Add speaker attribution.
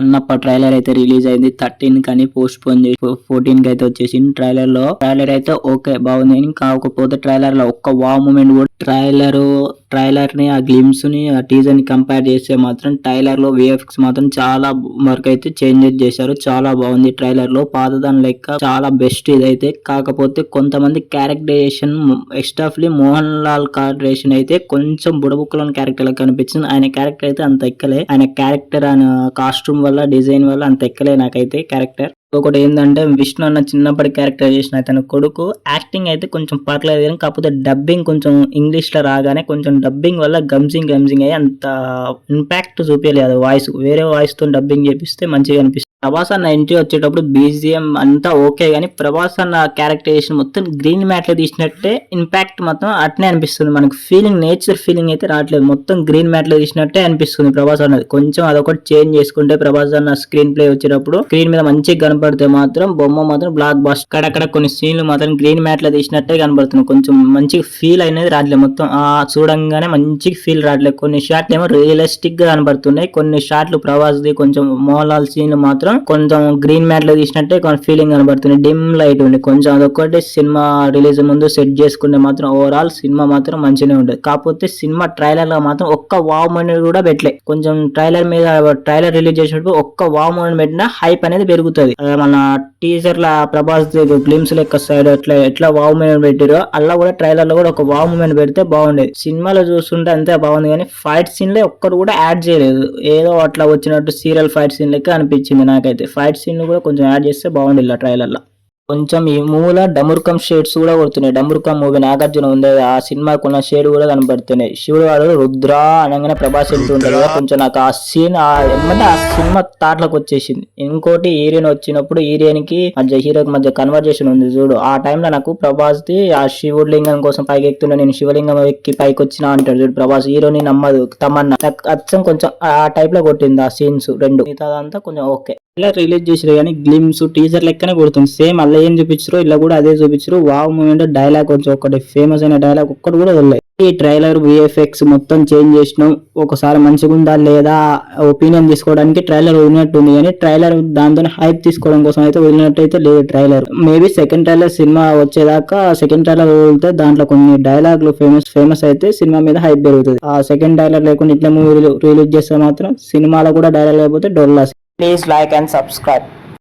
Speaker 1: Annappa trailer అయితే release అయింది 13 కానీ పోస్ట్ పోన్ చేసి 14 కి అయితే వచ్చేసింది. ట్రైలర్ అయితే ఓకే బాగుంది. కాకపోతే ట్రైలర్ లో ఒక్క వావ్ మూమెంట్ కూడా ట్రైలర్ ని ఆ గ్లిమ్స్ ని ఆ టీజర్ ని కంపేర్ చేస్తే మాత్రం ట్రైలర్ లో విఎఫ్ఎక్స్ మాత్రం చాలా వరకు అయితే చేంజెస్ చేశారు. చాలా బాగుంది ట్రైలర్ లో, పాతదాని లెక్క చాలా బెస్ట్ ఇదైతే. కాకపోతే కొంతమంది క్యారెక్టరైజేషన్ ఎక్స్ట్రాఫ్లీ మోహన్ లాల్ క్యారెక్టరైజేషన్ అయితే కొంచెం బుడబుక్కలోని క్యారెక్టర్ లాగా కనిపించింది. ఆయన క్యారెక్టర్ అయితే అంత ఎక్కలే, ఆయన క్యారెక్టర్ ఆయన కాస్ట్యూమ్ వల్ల డిజైన్ వల్ల అంత ఎక్కలే నాకైతే క్యారెక్టర్. ఒకటి ఏంటంటే విష్ణు అన్న చిన్నప్పటి క్యారెక్టరైజేషన్ అతని కొడుకు యాక్టింగ్ అయితే కొంచెం పర్లేదు కానీ కాకపోతే డబ్బింగ్ కొంచెం ఇంగ్లీష్ లో రాగానే కొంచెం డబ్బింగ్ వల్ల గమ్జింగ్ అయ్యి అంత ఇంపాక్ట్ చూపించలేదు. వాయిస్ వేరే వాయిస్ తో డబ్బింగ్ చేపిస్తే మంచిగా అనిపిస్తుంది. ప్రభాస్ అన్న ఎంట్రీ వచ్చేటప్పుడు బీజిఎం అంతా ఓకే గానీ ప్రభాస్ అన్న క్యారెక్టరైజేషన్ మొత్తం గ్రీన్ మ్యాట్ లో తీసినట్టే ఇంపాక్ట్ మొత్తం అట్నే అనిపిస్తుంది. మనకు ఫీలింగ్ నేచర్ ఫీలింగ్ అయితే రావట్లేదు, మొత్తం గ్రీన్ మ్యాట్ లో తీసినట్టే అనిపిస్తుంది ప్రభాస్ అన్నది. కొంచెం అదొకటి చేంజ్ చేసుకుంటే ప్రభాస్ అన్న స్క్రీన్ ప్లే వచ్చేటప్పుడు స్క్రీన్ మీద మంచిగా కనపడితే మాత్రం బొమ్మ మాత్రం బ్లాక్ బస్ట్. అక్కడక్కడ కొన్ని సీన్లు మాత్రం గ్రీన్ మ్యాట్ లో తీసినట్టే కనబడుతుంది. కొంచెం మంచి ఫీల్ అనేది రావట్లేదు, మొత్తం ఆ చూడంగానే మంచి ఫీల్ రావట్లేదు. కొన్ని షాట్లు ఏమో రియలిస్టిక్ గా కనబడుతున్నాయి, కొన్ని షాట్లు ప్రభాస్ ది కొంచెం మోహన్ లాల్ సీన్ మాత్రం కొంచెం గ్రీన్ మ్యాట్ లో తీసినట్టే కొంచెం ఫీలింగ్ కనబడుతుంది. డిమ్ లైట్ ఉంది కొంచెం, అదొక్కటి సినిమా రిలీజ్ ముందు సెట్ చేసుకుంటే మాత్రం ఓవరాల్ సినిమా మాత్రం మంచిగానే ఉంటుంది. కాకపోతే సినిమా ట్రైలర్ లో మాత్రం ఒక్క వావ్ మూమెంట్ కూడా పెట్టలే. కొంచెం ట్రైలర్ రిలీజ్ చేసినప్పుడు ఒక్క వావ్ మూమెంట్ పెట్టినా హైప్ అనేది పెరుగుతుంది. మన టీజర్ లా ప్రభాస్ గ్లిమ్స్ లెక్క సైడ్ ఎట్లా వావ్ మూమెంట్ పెట్టారో అలా కూడా ట్రైలర్ లో కూడా ఒక వావ్ మూమెంట్ పెడితే బాగుండేది. సినిమాలో చూస్తుంటే అంతే బాగుంది కానీ ఫైట్ సీన్ లో ఒక్కరు కూడా యాడ్ చేయలేదు. ఏదో అట్లా వచ్చినట్టు సీరియల్ ఫైట్ సీన్ లెక్క అనిపించింది నాకైతే. ఫైట్ సీన్ కూడా కొంచెం యాడ్ చేస్తే బాగుండేది ట్రైలర్ లో. కొంచెం ఈ మూల డమురుకం షేడ్స్ కూడా కొడుతున్నాయి. డమురుకం మూవీ నాగార్జున ఉంది, ఆ సినిమాకు ఉన్న షేడ్ కూడా కనబడుతున్నాయి. శివుడు వాడు రుద్ర అనగానే ప్రభాస్ వెళ్తుంటారు కదా, కొంచెం నాకు ఆ సీన్ ఏమంటే ఆ సినిమా తాట్లకు వచ్చేసింది. ఇంకోటి హీరోయిన్ వచ్చినప్పుడు హీరోయిన్ కి మధ్య హీరోకి మధ్య కన్వర్జేషన్ ఉంది చూడు, ఆ టైంలో నాకు ప్రభాస్ ది ఆ శివుడు లింగం కోసం పైకి ఎక్కుతున్నా, నేను శివలింగం ఎక్కి పైకి వచ్చినా అంటాడు చూడు ప్రభాస్. హీరోని నమ్మదు తమన్నా, అచ్చం కొంచెం ఆ టైప్ లో కొట్టింది ఆ సీన్స్ రెండు. మిగతాదంతా కొంచెం ఓకే. ఇలా రిలీజ్ చేసారు కానీ గ్లిమ్స్ టీజర్ లెక్కనే కొడుతుంది సేమ్. అలా ఏం చూపించారు ఇలా కూడా అదే చూపించారు. వావ్ మూమెంట్ డైలాగ్ కొంచెం ఒకటి ఫేమస్ అయిన డైలాగ్ ఒక్కటి కూడా వదిలేదు. ఈ ట్రైలర్ విఎఫ్ఎక్స్ మొత్తం చేంజ్ చేసినాం, ఒకసారి మంచిగా ఉందా లేదా ఒపీనియన్ తీసుకోవడానికి ట్రైలర్ వదిలినట్టుంది కానీ ట్రైలర్ దాంతో హైప్ తీసుకోవడం కోసం అయితే వదిలినట్టు అయితే లేదు trailer. Maybe second trailer cinema వచ్చేదాకా సెకండ్ ట్రైలర్ వదిలితే దాంట్లో కొన్ని డైలాగ్లు ఫేమస్ అయితే సినిమా మీద హైప్ పెరుగుతుంది. ఆ సెకండ్ ట్రైలర్ లేకుండా ఇట్లా మూవీ రిలీజ్ చేస్తే మాత్రం సినిమాలో కూడా డైలాగ్ లేకపోతే డొల్లాస్. Please like and subscribe.